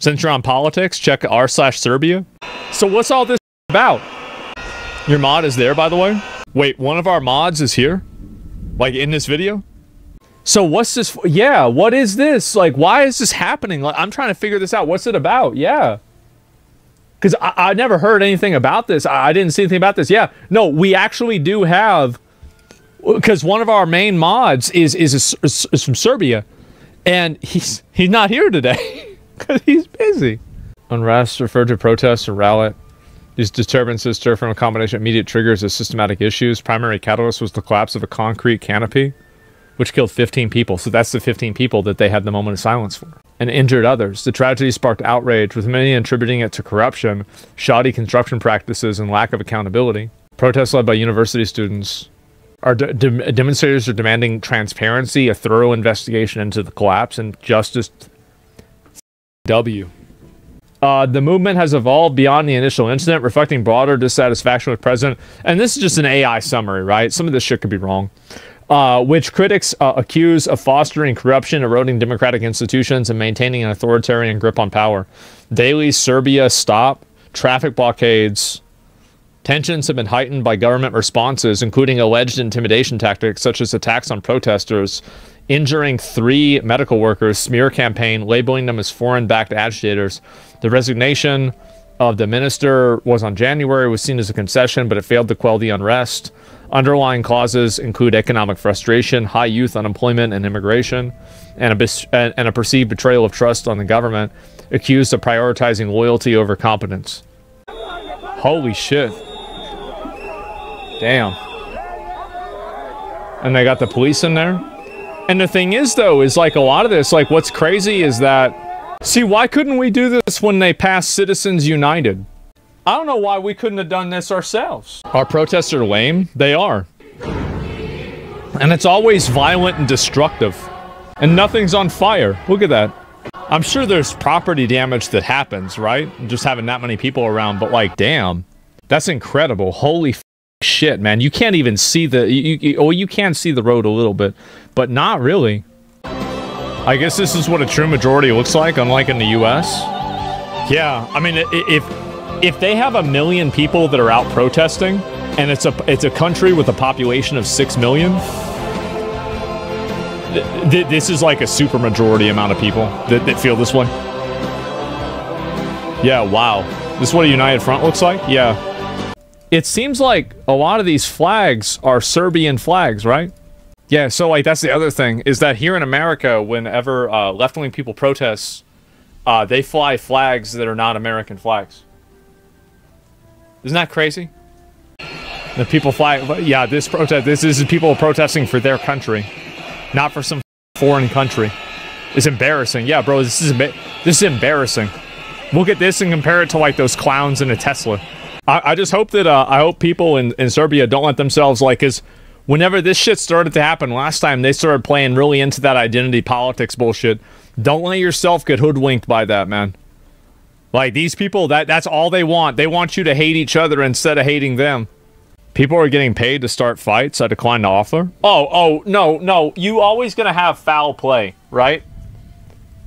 Since you're on politics, check r/Serbia. So what's all this about? Your mod is there, by the way? Wait, one of our mods is here? Like, in this video? So what's this? Yeah, what is this? Like, why is this happening? Like, I'm trying to figure this out. What's it about? Yeah. Because I never heard anything about this. I didn't see anything about this. Yeah. No, we actually do have... Because one of our main mods is from Serbia. And he's not here today. Because he's busy. Unrest referred to protests or rally. These disturbances stir from a combination of immediate triggers as systematic issues. Primary catalyst was the collapse of a concrete canopy, which killed 15 people. So that's the 15 people that they had the moment of silence for. And injured others. The tragedy sparked outrage, with many attributing it to corruption, shoddy construction practices, and lack of accountability. Protests led by university students. Demonstrators are demanding transparency, a thorough investigation into the collapse, and justice. W. The movement has evolved beyond the initial incident, reflecting broader dissatisfaction with President. And this is just an AI summary, right? Some of this shit could be wrong. Which critics accuse of fostering corruption, eroding democratic institutions, and maintaining an authoritarian grip on power. Daily Serbia stop, traffic blockades. Tensions have been heightened by government responses, including alleged intimidation tactics such as attacks on protesters, injuring 3 medical workers, smear campaign, labeling them as foreign-backed agitators. The resignation of the minister was on January, was seen as a concession, but it failed to quell the unrest. Underlying causes include economic frustration, high youth unemployment and immigration, and a perceived betrayal of trust on the government, accused of prioritizing loyalty over competence. Holy shit. Damn. And they got the police in there. And the thing is, though, is like a lot of this, like what's crazy is that, see, why couldn't we do this when they passed Citizens United? I don't know why we couldn't have done this ourselves. Our protests are lame. They are. And it's always violent and destructive. And nothing's on fire. Look at that. I'm sure there's property damage that happens, right? Just having that many people around, but like, damn. That's incredible. Holy shit, man. You can't even see the... you can see the road a little bit, but not really. I guess this is what a true majority looks like, unlike in the US. Yeah, I mean, if they have 1 million people that are out protesting, and it's a country with a population of 6 million, this is like a super majority amount of people that feel this way. Yeah, wow. This is what a united front looks like? Yeah. It seems like a lot of these flags are Serbian flags, right? Yeah, so like that's the other thing, is that here in America, whenever left-wing people protest, they fly flags that are not American flags. Isn't that crazy? The people fly, yeah, this is people protesting for their country, not for some foreign country. It's embarrassing. Yeah, bro, this is embarrassing. Look at this and compare it to like those clowns in a Tesla. I just hope that, I hope people in Serbia don't let themselves, like, cause whenever this shit started to happen last time, they started playing really into that identity politics bullshit. Don't let yourself get hoodwinked by that, man. Like, these people, that's all they want. They want you to hate each other instead of hating them. People are getting paid to start fights. I decline to offer. Oh, no. You always gonna have foul play, right?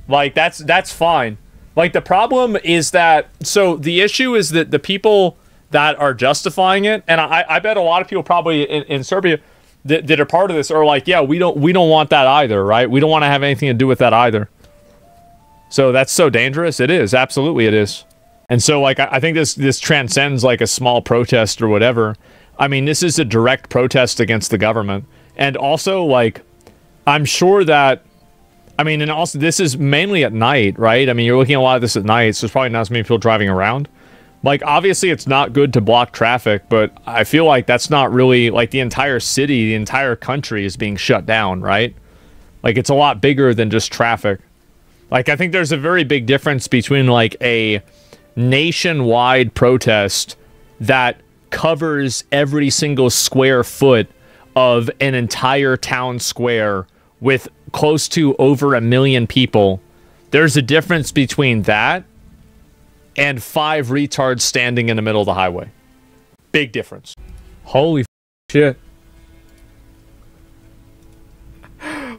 Like, that's fine. Like, the problem is that, so the issue is that the people that are justifying it, and I bet a lot of people probably in Serbia that are part of this are like, yeah, we don't want that either, right? We don't want to have anything to do with that either. So that's so dangerous. It is. Absolutely it is. And so, like, I think this transcends, like, a small protest or whatever. I mean, this is a direct protest against the government. And also, like, I'm sure that, I mean, and also, this is mainly at night, right? I mean, you're looking at a lot of this at night, so there's probably not as many people driving around. Like, obviously, it's not good to block traffic, but I feel like that's not really, like, the entire city, the entire country is being shut down, right? Like, it's a lot bigger than just traffic. Like, I think there's a very big difference between, like, a nationwide protest that covers every single square foot of an entire town square with close to over 1 million people. There's a difference between that and 5 retards standing in the middle of the highway. Big difference. Holy shit.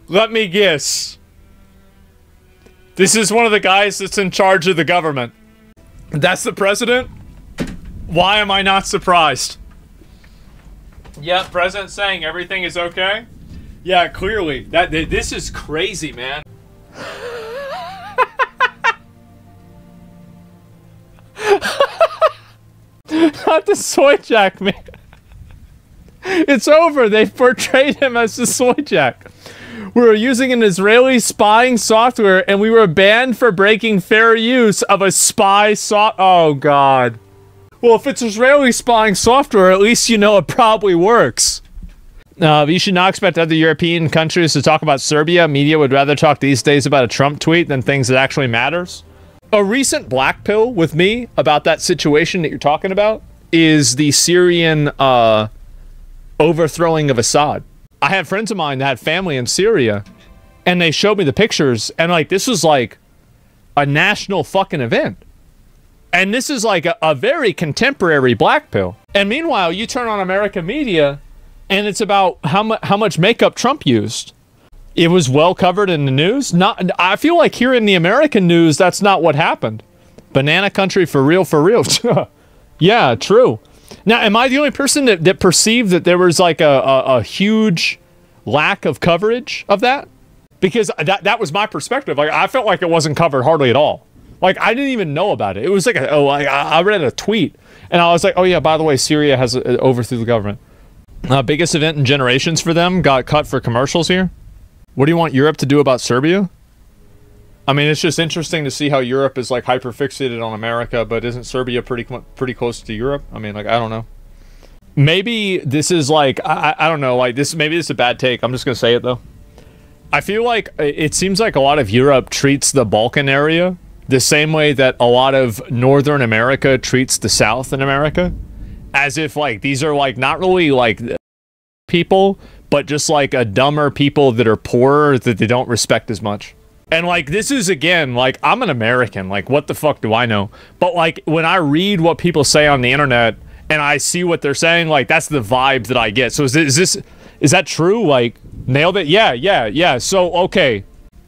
Let me guess. This is one of the guys that's in charge of the government. That's the president? Why am I not surprised? Yeah, president saying everything is okay? Yeah, clearly. This is crazy, man. Not the soy jack, man. It's over. They've portrayed him as the soy jack. We were using an Israeli spying software, and we were banned for breaking fair use of a spy Oh, God. Well, if it's Israeli spying software, at least you know it probably works. You should not expect other European countries to talk about Serbia. Media would rather talk these days about a Trump tweet than things that actually matters. A recent black pill with me about that situation that you're talking about is the Syrian overthrowing of Assad. I had friends of mine that had family in Syria, and they showed me the pictures, and like this was like a national fucking event. And this is like a very contemporary black pill. And meanwhile, you turn on American media, and it's about how much makeup Trump used. It was well covered in the news. I feel like here in the American news, that's not what happened. Banana country for real, for real. Yeah, true. Now, am I the only person that perceived that there was like a huge lack of coverage of that? Because that was my perspective. Like I felt like it wasn't covered hardly at all. Like I didn't even know about it. It was like I read a tweet and I was like, oh yeah, by the way, Syria has overthrew the government. Biggest event in generations for them got cut for commercials here. What do you want Europe to do about Serbia? I mean, it's just interesting to see how Europe is like hyper fixated on America, but isn't Serbia pretty close to Europe? I mean, like, I don't know. Maybe this is like, I don't know, like this, maybe this is a bad take. I'm just going to say it though. I feel like it seems like a lot of Europe treats the Balkan area the same way that a lot of Northern America treats the South in America. As if like, these are like, not really like people, but just like a dumber people that are poorer that they don't respect as much. And like, this is again, like, I'm an American, like, what the fuck do I know? But like, when I read what people say on the internet and I see what they're saying, like, that's the vibe that I get. So is that true? Like, nailed it? Yeah. So, okay.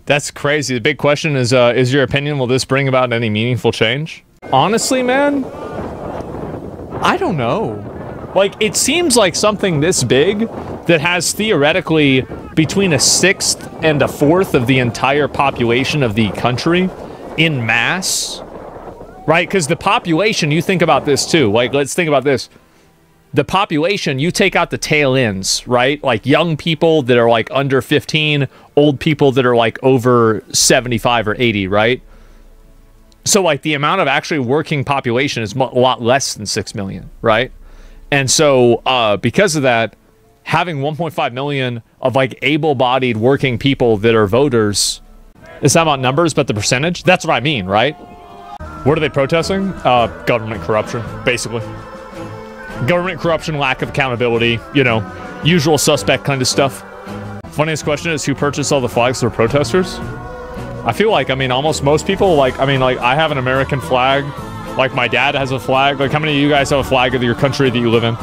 That's crazy. The big question is your opinion, will this bring about any meaningful change? Honestly, man, I don't know. Like, it seems like something this big that has theoretically between a sixth and a fourth of the entire population of the country in mass, right? Because the population, you think about this too. Like, let's think about this. The population, you take out the tail ends, right? Like young people that are like under 15, old people that are like over 75 or 80, right? So like the amount of actually working population is a lot less than 6 million, right? And so because of that, having 1.5 million of like able-bodied working people that are voters, it's not about numbers, but the percentage. That's what I mean, right? What are they protesting? Government corruption, basically. Government corruption, lack of accountability, you know, usual suspect kind of stuff. Funniest question is who purchased all the flags for protesters? I feel like, I mean, almost most people, like, I mean, like, I have an American flag. Like, my dad has a flag. Like, how many of you guys have a flag of your country that you live in?